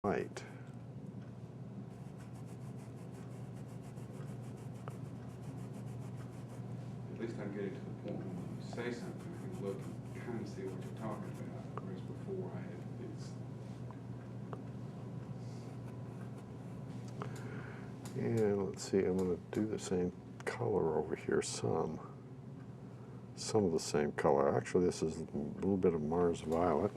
white. At least I get it to the point when you say something, I can look and kind of see what you're talking about, whereas before I had it's. And let's see, I'm going to do the same color over here, some of the same color. Actually, this is a little bit of Mars Violet.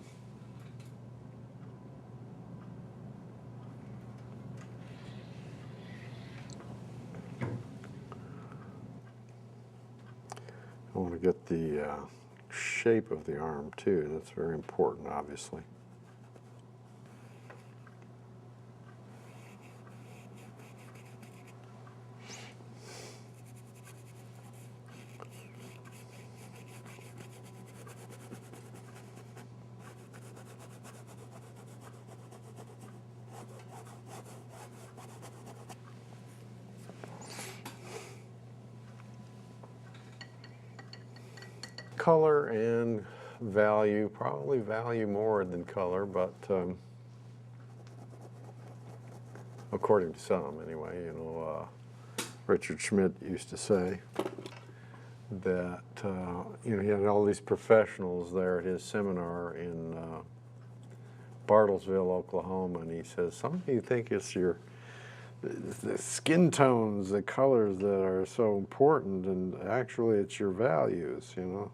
I want to get the shape of the arm too. That's very important, obviously. Color and value, probably value more than color, but according to some anyway, you know, Richard Schmidt used to say that, you know, he had all these professionals there at his seminar in Bartlesville, Oklahoma, and he says, some of you think it's the skin tones, the colors that are so important, and actually it's your values, you know.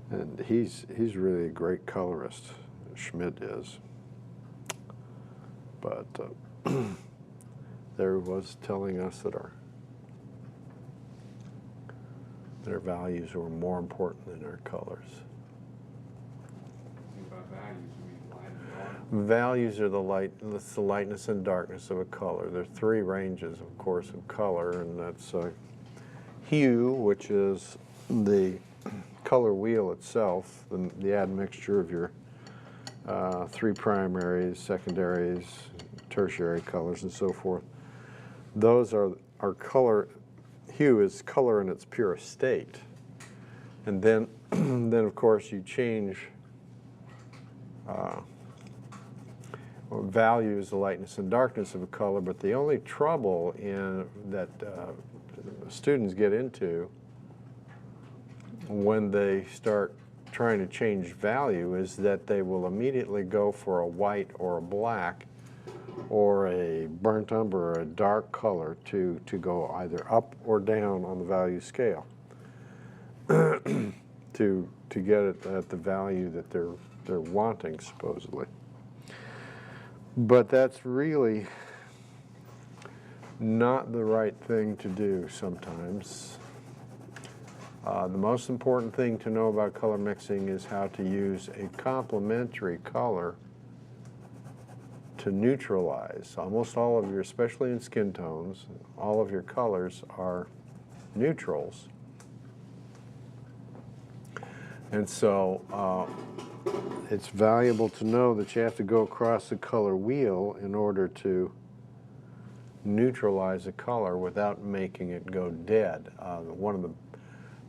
And he's really a great colorist, Schmidt is. But there he was telling us that our values were more important than our colors. By values, you mean light and dark? Values are the lightness and darkness of a color. There are three ranges, of course, of color, and that's hue, which is the color wheel itself, the admixture of your three primaries, secondaries, tertiary colors, and so forth. Those are color. Hue is color in its purest state, and then of course you change. Value is the lightness and darkness of a color, but the only trouble that students get into when they start trying to change value is that they will immediately go for a white or a black or a burnt umber or a dark color to go either up or down on the value scale to get it at the value that they're wanting, supposedly. But that's really not the right thing to do sometimes. The most important thing to know about color mixing is how to use a complementary color to neutralize. Almost all of your, especially in skin tones, all of your colors are neutrals. And so it's valuable to know that you have to go across the color wheel in order to neutralize a color without making it go dead. One of the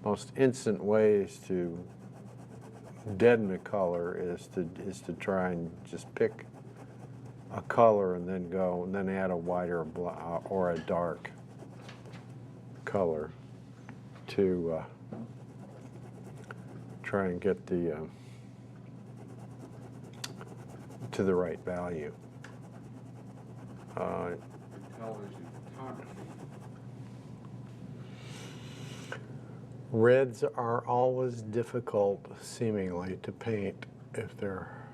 most instant ways to deaden a color is to try and just pick a color and then add a white or a dark color to try and get to the right value. Television photography. Reds are always difficult, seemingly, to paint if they're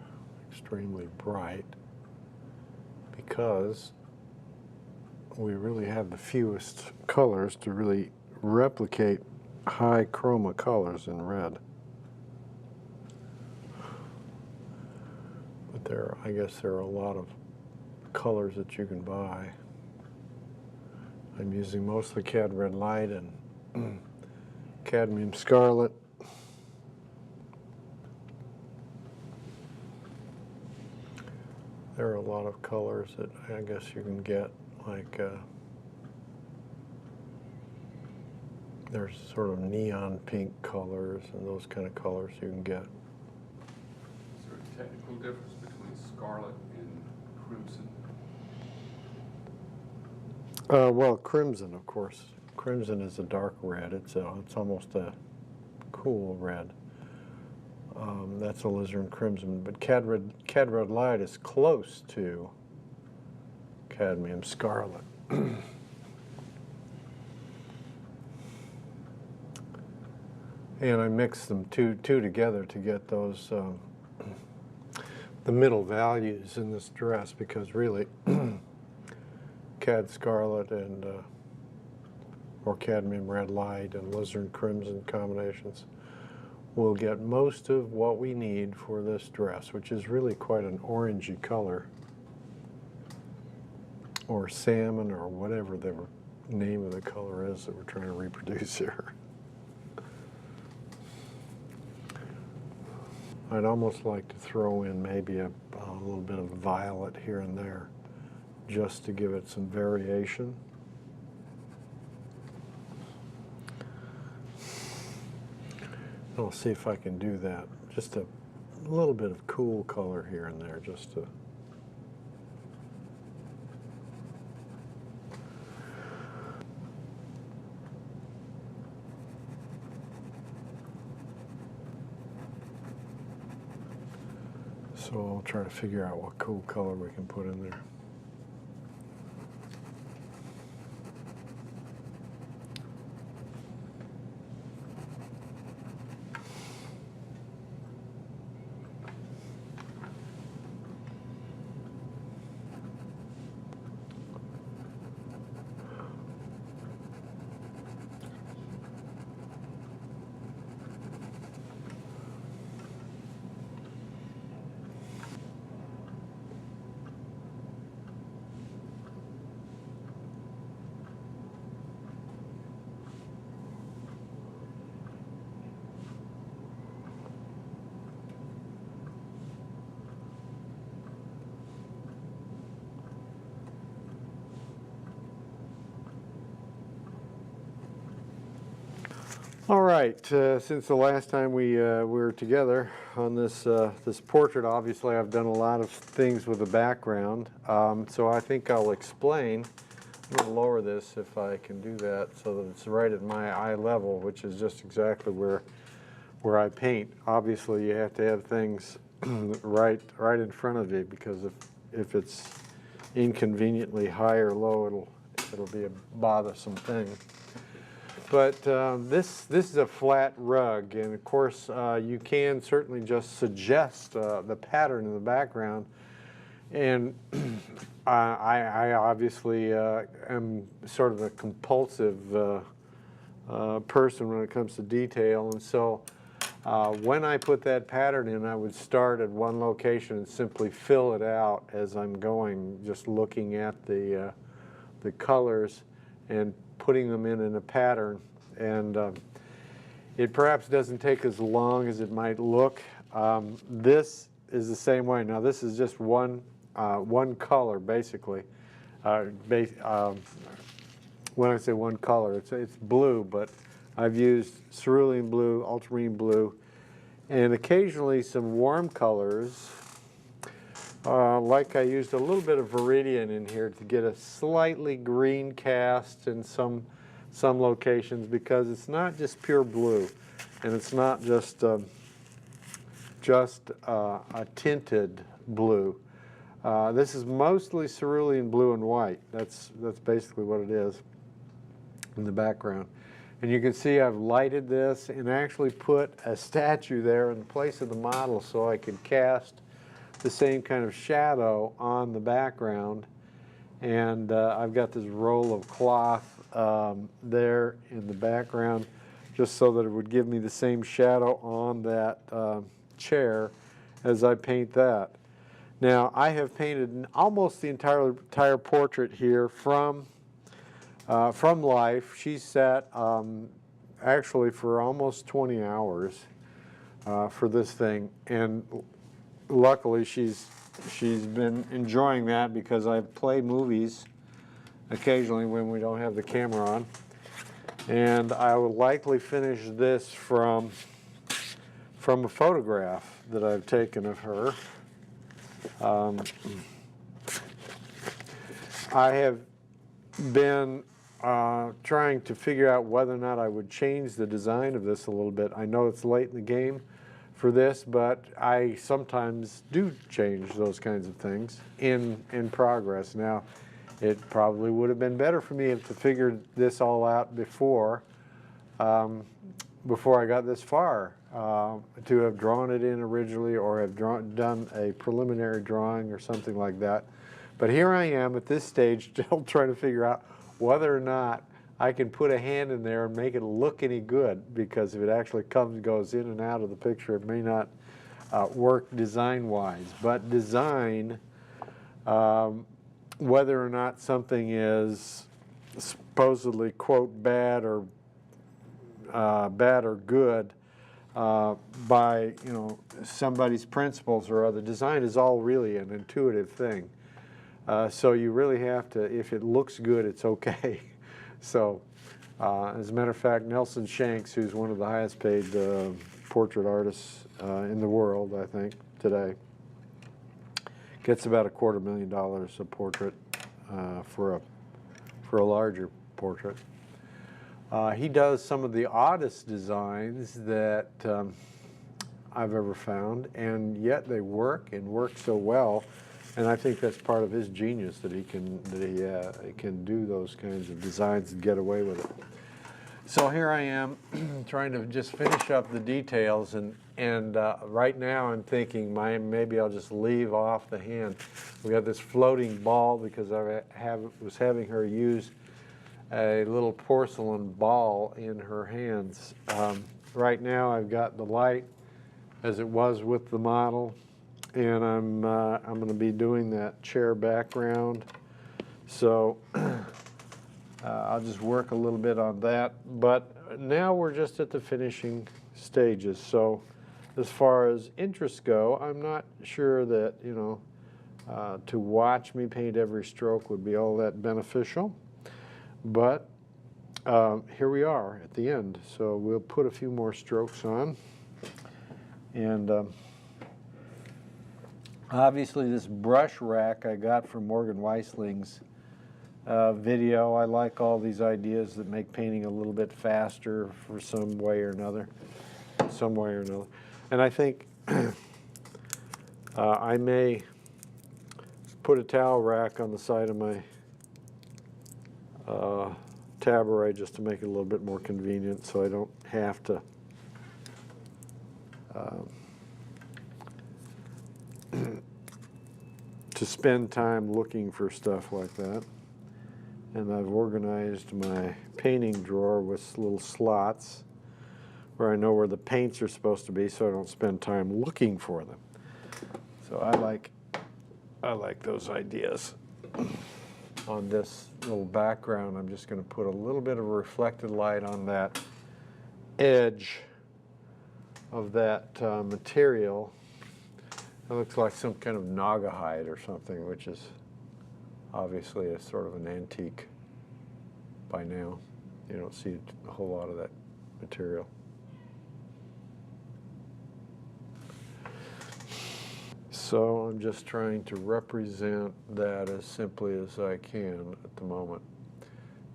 extremely bright, because we really have the fewest colors to really replicate high chroma colors in red. But I guess there are a lot of colors that you can buy. I'm using mostly cad red light and cadmium scarlet. There are a lot of colors that I guess you can get, like there's sort of neon pink colors and those kind of colors you can get. Is there a technical difference between scarlet and Well, crimson, of course. Crimson is a dark red. It's almost a cool red. That's alizarin crimson, but cad red light is close to cadmium scarlet. And I mix them two together to get those the middle values in this dress, because really cad scarlet and or cadmium red light and alizarin crimson combinations will get most of what we need for this dress, which is really quite an orangey color, or salmon, or whatever the name of the color is that we're trying to reproduce here. I'd almost like to throw in maybe a little bit of violet here and there, just to give it some variation. I'll see if I can do that. Just a little bit of cool color here and there, just to. So I'll try to figure out what cool color we can put in there. All right, since the last time we were together on this this portrait, obviously I've done a lot of things with the background, so I think I'll explain. I'm going to lower this if I can do that so that it's right at my eye level, which is just exactly where I paint. Obviously you have to have things right in front of you, because if it's inconveniently high or low, it'll be a bothersome thing. But this is a flat rug, and of course you can certainly just suggest the pattern in the background. And I obviously am sort of a compulsive person when it comes to detail, and so when I put that pattern in, I would start at one location and simply fill it out as I'm going, just looking at the colors and putting them in a pattern. And it perhaps doesn't take as long as it might look. This is the same way. Now this is just one color, basically. When I say one color, it's blue, but I've used cerulean blue, ultramarine blue, and occasionally some warm colors. Like I used a little bit of viridian in here to get a slightly green cast in some locations, because it's not just pure blue, and it's not just a tinted blue. This is mostly cerulean blue and white. That's basically what it is in the background. And you can see I've lighted this and actually put a statue there in place of the model, so I could cast the same kind of shadow on the background. And I've got this roll of cloth there in the background, just so that it would give me the same shadow on that chair as I paint that. Now I have painted almost the entire portrait here from life. She sat actually for almost 20 hours for this thing, and luckily she's been enjoying that, because I play movies occasionally when we don't have the camera on, and I will likely finish this from a photograph that I've taken of her. been trying to figure out whether or not I would change the design of this a little bit. I know it's late in the game for this, but I sometimes do change those kinds of things in progress. Now, it probably would have been better for me to figure this all out before I got this far, to have drawn it in originally or have done a preliminary drawing or something like that. But here I am at this stage still trying to figure out whether or not I can put a hand in there and make it look any good, because if it actually goes in and out of the picture, it may not work design-wise. But design, whether or not something is supposedly, quote, bad or good by, you know, somebody's principles or other, design is all really an intuitive thing. So you really have to, if it looks good, it's okay. So, as a matter of fact, Nelson Shanks, who's one of the highest paid portrait artists in the world, I think, today, gets about $250,000 a portrait for a larger portrait. He does some of the oddest designs that I've ever found, and yet they work and work so well. And I think that's part of his genius, that he can do those kinds of designs and get away with it. So here I am trying to just finish up the details, and right now I'm thinking maybe I'll just leave off the hand. We got this floating ball because I was having her use a little porcelain ball in her hands. Right now I've got the light as it was with the model, and I'm going to be doing that chair background. So I'll just work a little bit on that. But now we're just at the finishing stages. So as far as interests go, I'm not sure that, you know, to watch me paint every stroke would be all that beneficial. But here we are at the end. So we'll put a few more strokes on. And obviously this brush rack I got from Morgan Weisling's video. I like all these ideas that make painting a little bit faster for some way or another. And I think I may put a towel rack on the side of my tabaret just to make it a little bit more convenient, so I don't have to spend time looking for stuff like that. And I've organized my painting drawer with little slots where I know where the paints are supposed to be, so I don't spend time looking for them. So I like those ideas. On this little background, I'm just going to put a little bit of reflected light on that edge of that material. It looks like some kind of naga hide or something, which is obviously a sort of an antique by now. You don't see a whole lot of that material. So I'm just trying to represent that as simply as I can at the moment.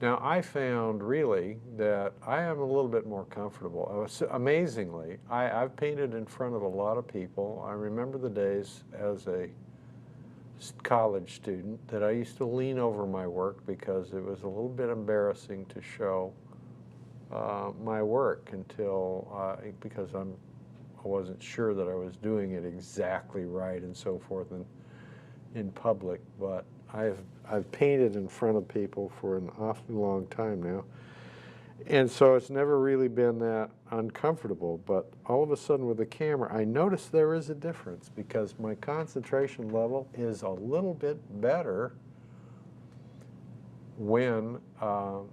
Now, I found really that I am a little bit more comfortable. Amazingly, I've painted in front of a lot of people. I remember the days as a college student that I used to lean over my work because it was a little bit embarrassing to show my work until, because I wasn't sure that I was doing it exactly right and so forth in public. But I've painted in front of people for an awfully long time now, and so it's never really been that uncomfortable. But all of a sudden with the camera, I noticed there is a difference because my concentration level is a little bit better when I'm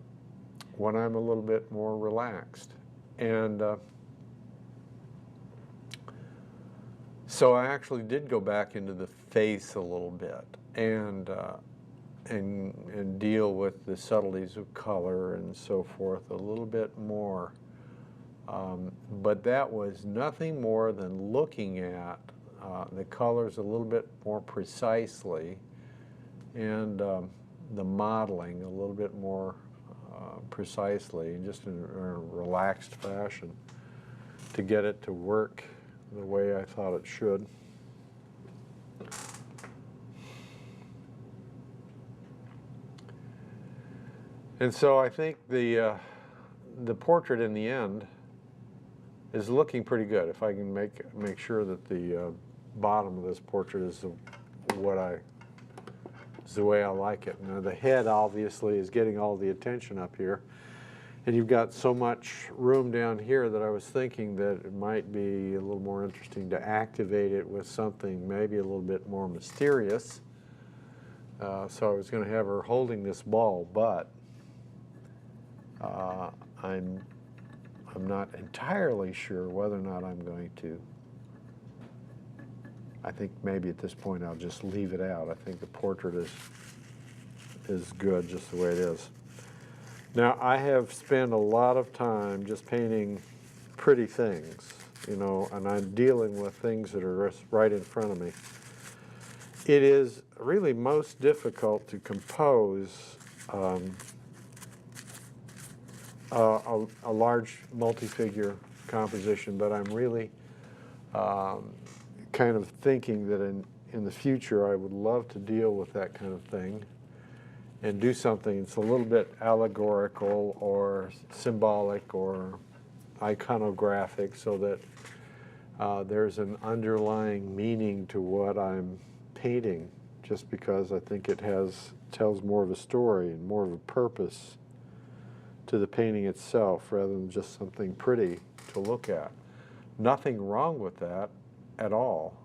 a little bit more relaxed. And so I actually did go back into the face a little bit and deal with the subtleties of color and so forth a little bit more. But that was nothing more than looking at the colors a little bit more precisely and the modeling a little bit more precisely, just in a relaxed fashion, to get it to work the way I thought it should. And so I think the portrait in the end is looking pretty good. If I can make sure that the bottom of this portrait is the way I like it. Now the head obviously is getting all the attention up here, and you've got so much room down here that I was thinking that it might be a little more interesting to activate it with something maybe a little bit more mysterious. So I was going to have her holding this ball, but I'm not entirely sure whether or not I'm going to. I think maybe at this point I'll just leave it out. I think the portrait is good just the way it is. Now I have spent a lot of time just painting pretty things, you know, and I'm dealing with things that are right in front of me. It is really most difficult to compose a large multi-figure composition, but I'm really kind of thinking that in the future I would love to deal with that kind of thing and do something that's a little bit allegorical or symbolic or iconographic, so that there's an underlying meaning to what I'm painting, just because I think it tells more of a story and more of a purpose to the painting itself rather than just something pretty to look at. Nothing wrong with that at all.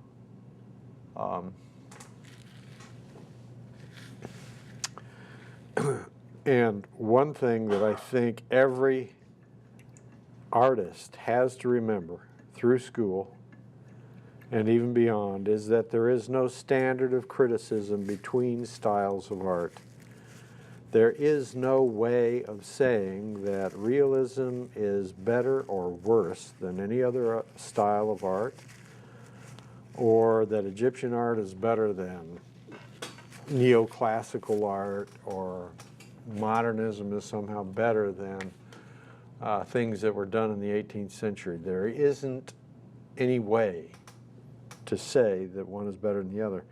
And one thing that I think every artist has to remember through school and even beyond is that there is no standard of criticism between styles of art. There is no way of saying that realism is better or worse than any other style of art, or that Egyptian art is better than neoclassical art, or modernism is somehow better than things that were done in the 18th century. There isn't any way to say that one is better than the other.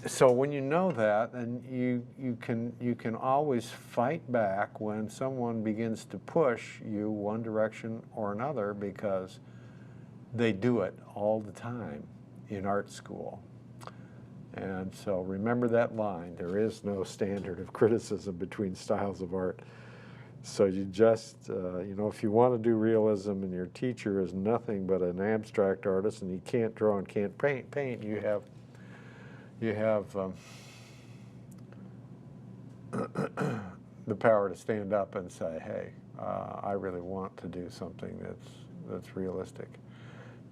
So when you know that, then you can always fight back when someone begins to push you one direction or another, because they do it all the time in art school. And so remember that line: there is no standard of criticism between styles of art. So you just, you know, if you want to do realism and your teacher is nothing but an abstract artist and he can't draw and can't paint, you have the power to stand up and say, hey, I really want to do something that's realistic.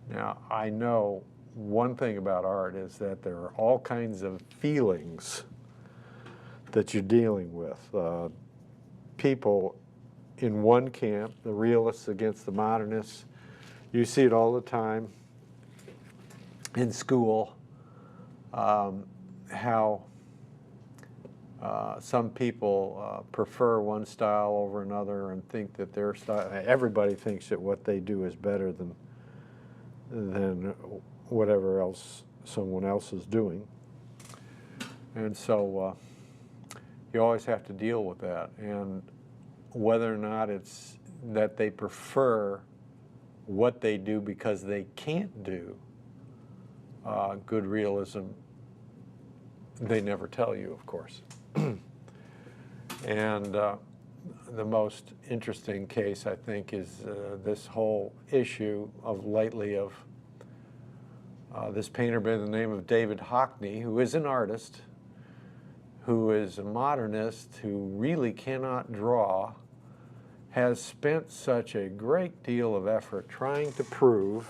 Now, I know one thing about art is that there are all kinds of feelings that you're dealing with. People in one camp, the realists against the modernists, you see it all the time in school. How some people prefer one style over another and think that their style, everybody thinks that what they do is better than whatever else someone else is doing. And so you always have to deal with that. And whether or not it's that they prefer what they do because they can't do good realism, they never tell you, of course. And the most interesting case, I think, is this whole issue of lately of this painter by the name of David Hockney, who is an artist, who is a modernist, who really cannot draw, has spent such a great deal of effort trying to prove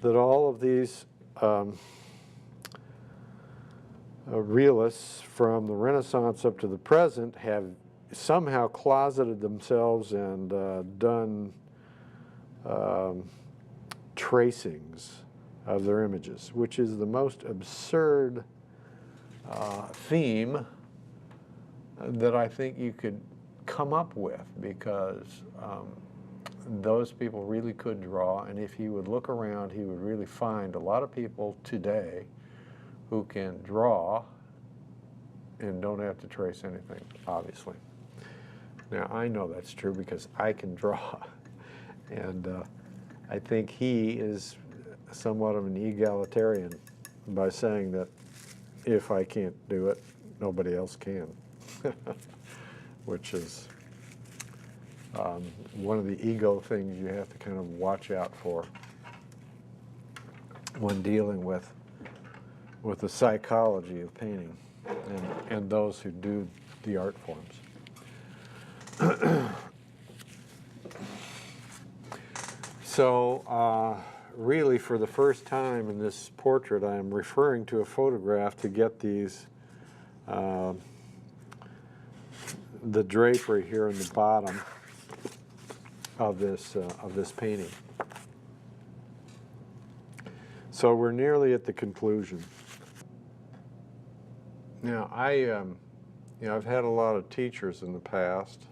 that all of these realists from the Renaissance up to the present have somehow closeted themselves and done tracings of their images, which is the most absurd theme that I think you could come up with, because those people really could draw, and if he would look around, he would really find a lot of people today who can draw and don't have to trace anything, obviously. Now, I know that's true because I can draw, and I think he is somewhat of an egalitarian by saying that if I can't do it, nobody else can, which is one of the ego things you have to kind of watch out for when dealing with the psychology of painting and those who do the art forms. So really, for the first time in this portrait, I am referring to a photograph to get these the drapery here in the bottom of this painting. So we're nearly at the conclusion. Now, I've had a lot of teachers in the past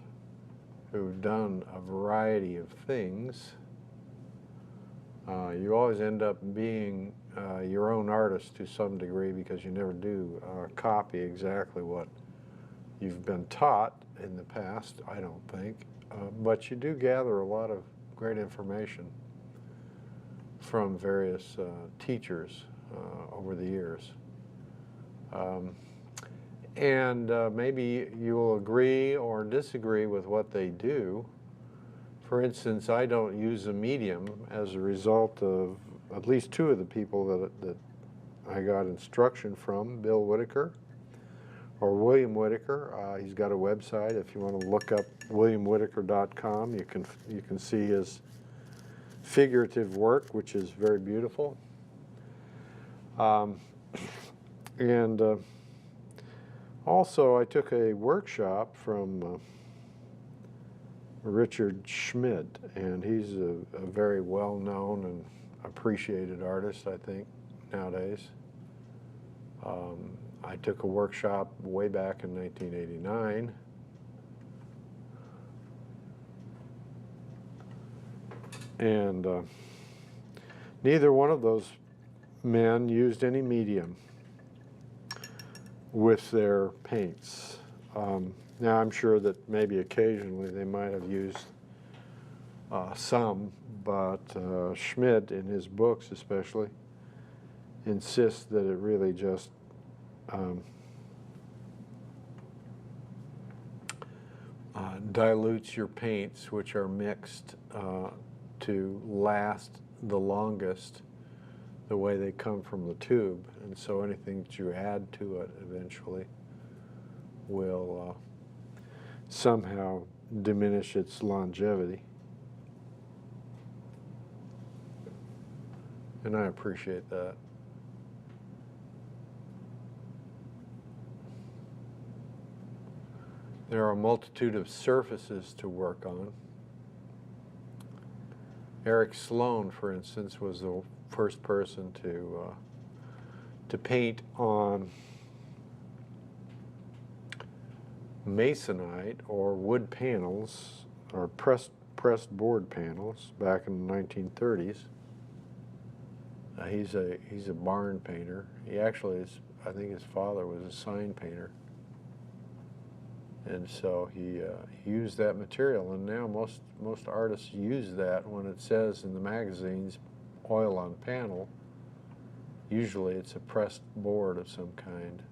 who've done a variety of things. You always end up being your own artist to some degree, because you never do copy exactly what you've been taught in the past, I don't think. But you do gather a lot of great information from various teachers over the years. And maybe you will agree or disagree with what they do. For instance, I don't use a medium as a result of at least two of the people that I got instruction from, Bill Whitaker or William Whitaker. He's got a website. If you want to look up williamwhitaker.com, you can see his figurative work, which is very beautiful. Also, I took a workshop from Richard Schmid, and he's a very well-known and appreciated artist, I think, nowadays. I took a workshop way back in 1989. And neither one of those men used any medium with their paints. Now, I'm sure that maybe occasionally they might have used some, but Schmid, in his books especially, insists that it really just dilutes your paints, which are mixed to last the longest the way they come from the tube. And so anything that you add to it eventually will somehow diminish its longevity. And I appreciate that. There are a multitude of surfaces to work on. Eric Sloan, for instance, was the first person to paint on masonite or wood panels or pressed board panels back in the 1930s. He's a barn painter. He actually is, I think his father was a sign painter. And so he used that material, and now most artists use that. When it says in the magazines, oil on panel, usually it's a pressed board of some kind.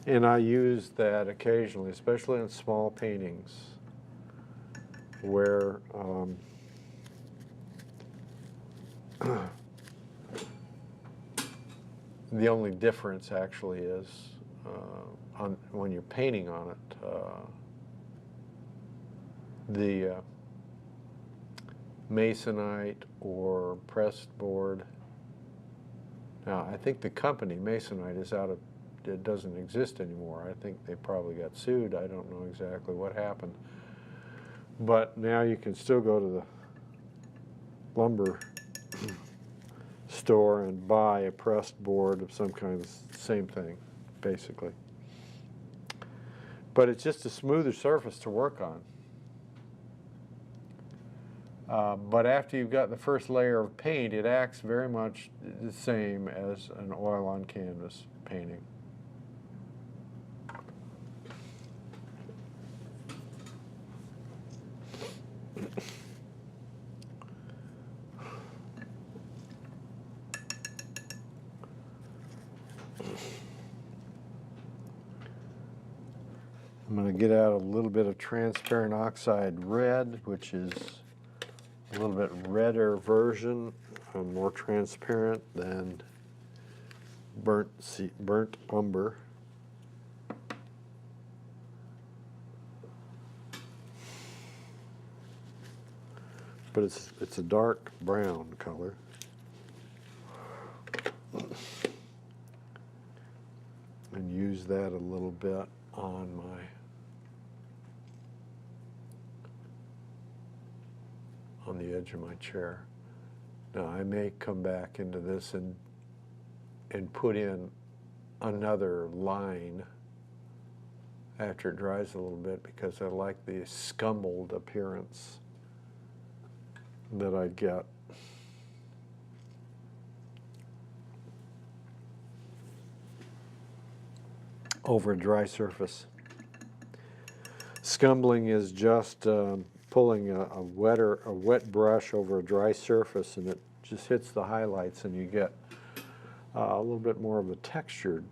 And I use that occasionally, especially in small paintings, where the only difference actually is when you're painting on it, the masonite or pressed board. Now, I think the company Masonite is out of, it doesn't exist anymore. I think they probably got sued. I don't know exactly what happened. But now you can still go to the lumber store and buy a pressed board of some kind of same thing. basically. But it's just a smoother surface to work on. But after you've got the first layer of paint, it acts very much the same as an oil on canvas painting. I'm going to get out a little bit of transparent oxide red, which is a little bit redder version, more transparent than burnt umber. But it's a dark brown color. And use that a little bit on the edge of my chair. Now I may come back into this and put in another line after it dries a little bit, because I like the scumbled appearance that I get. Over a dry surface. Scumbling is just pulling a wet brush over a dry surface, and it just hits the highlights, and you get a little bit more of a textured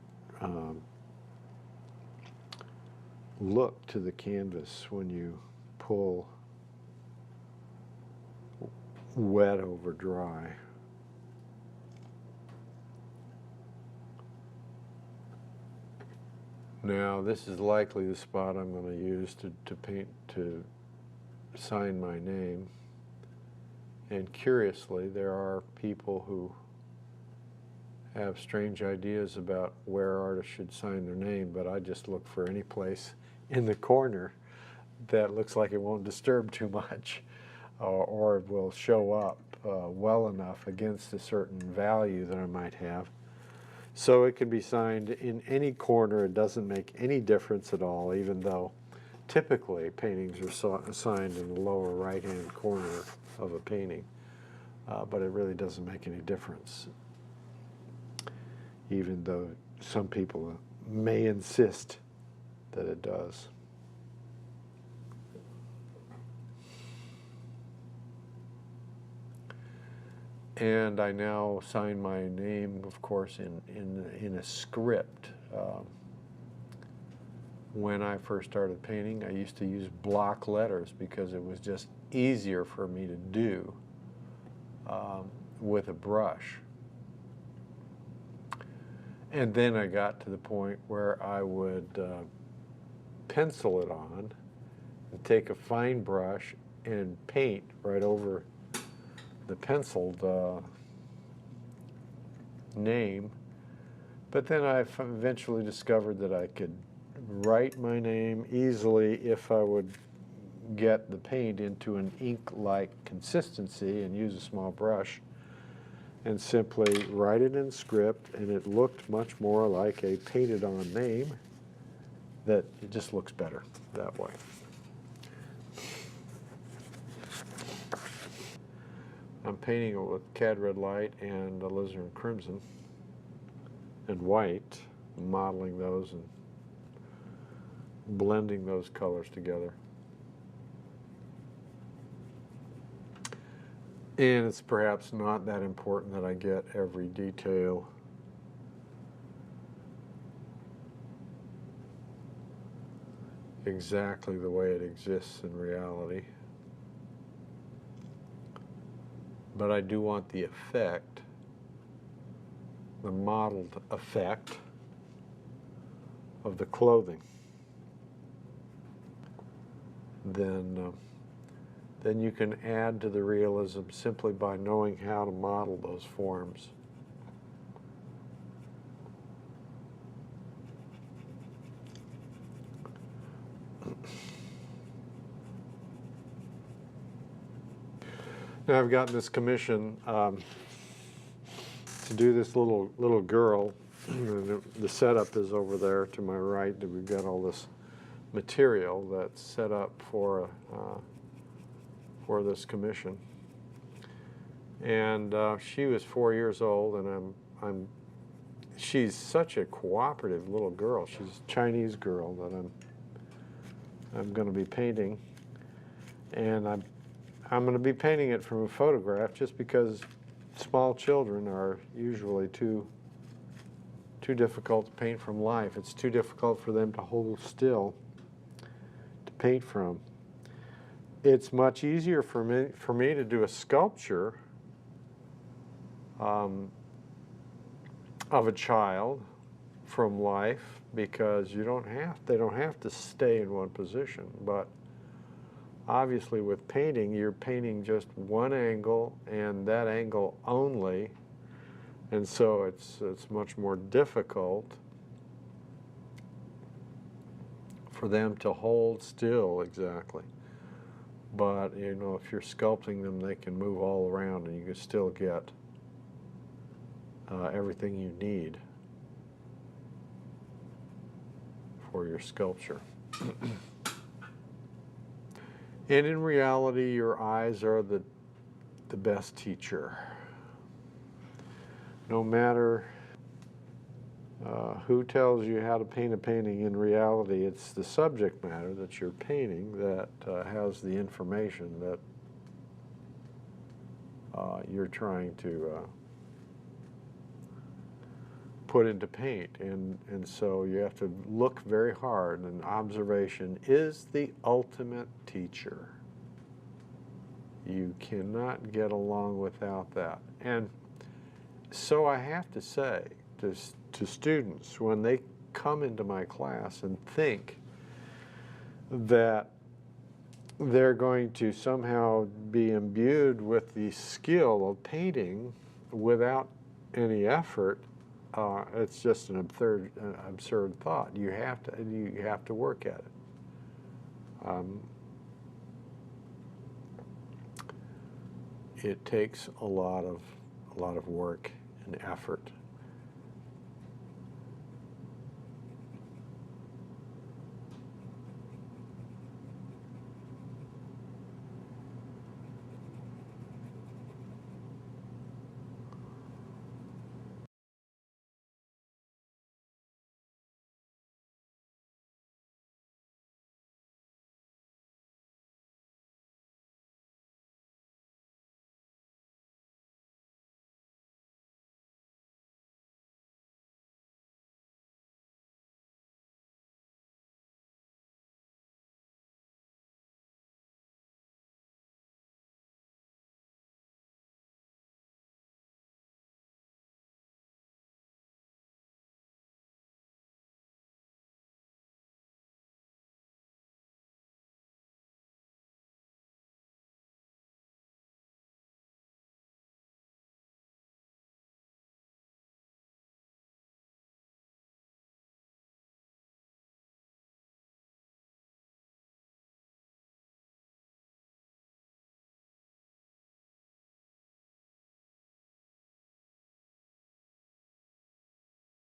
look to the canvas when you pull wet over dry. Now this is likely the spot I'm going to use to paint, to sign my name. And curiously, there are people who have strange ideas about where artists should sign their name, but I just look for any place in the corner that looks like it won't disturb too much, or will show up well enough against a certain value that I might have. So it can be signed in any corner. It doesn't make any difference at all, even though typically paintings are signed in the lower right-hand corner of a painting. But it really doesn't make any difference, even though some people may insist that it does. And I now sign my name, of course, in a script. When I first started painting, I used to use block letters because it was just easier for me to do with a brush. And then I got to the point where I would pencil it on and take a fine brush and paint right over the penciled name. But then I eventually discovered that I could write my name easily if I would get the paint into an ink-like consistency and use a small brush and simply write it in script, and it looked much more like a painted-on name. That it just looks better that way. I'm painting it with cad red light and alizarin crimson and white, modeling those and blending those colors together. And it's perhaps not that important that I get every detail exactly the way it exists in reality. But I do want the effect, the modeled effect of the clothing. Then you can add to the realism simply by knowing how to model those forms. Now I've gotten this commission to do this little girl The setup is over there to my right. We've got all this material that's set up for this commission. And she was 4 years old, and she's such a cooperative little girl. She's a Chinese girl that I'm going to be painting, and I'm going to be painting it from a photograph just because small children are usually too difficult to paint from life. It's too difficult for them to hold still to paint from. It's much easier for me to do a sculpture of a child from life because they don't have to stay in one position. But obviously with painting, you're painting just one angle and that angle only, and so it's much more difficult for them to hold still exactly. But you know, if you're sculpting them, they can move all around and you can still get everything you need for your sculpture. And in reality, your eyes are the best teacher. No matter who tells you how to paint a painting, in reality, it's the subject matter that you're painting that has the information that you're trying to put into paint. And so you have to look very hard, and observation is the ultimate teacher. You cannot get along without that. And so I have to say to students, when they come into my class and think that they're going to somehow be imbued with the skill of painting without any effort, it's just an absurd thought. You have to work at it. It takes a lot of work and effort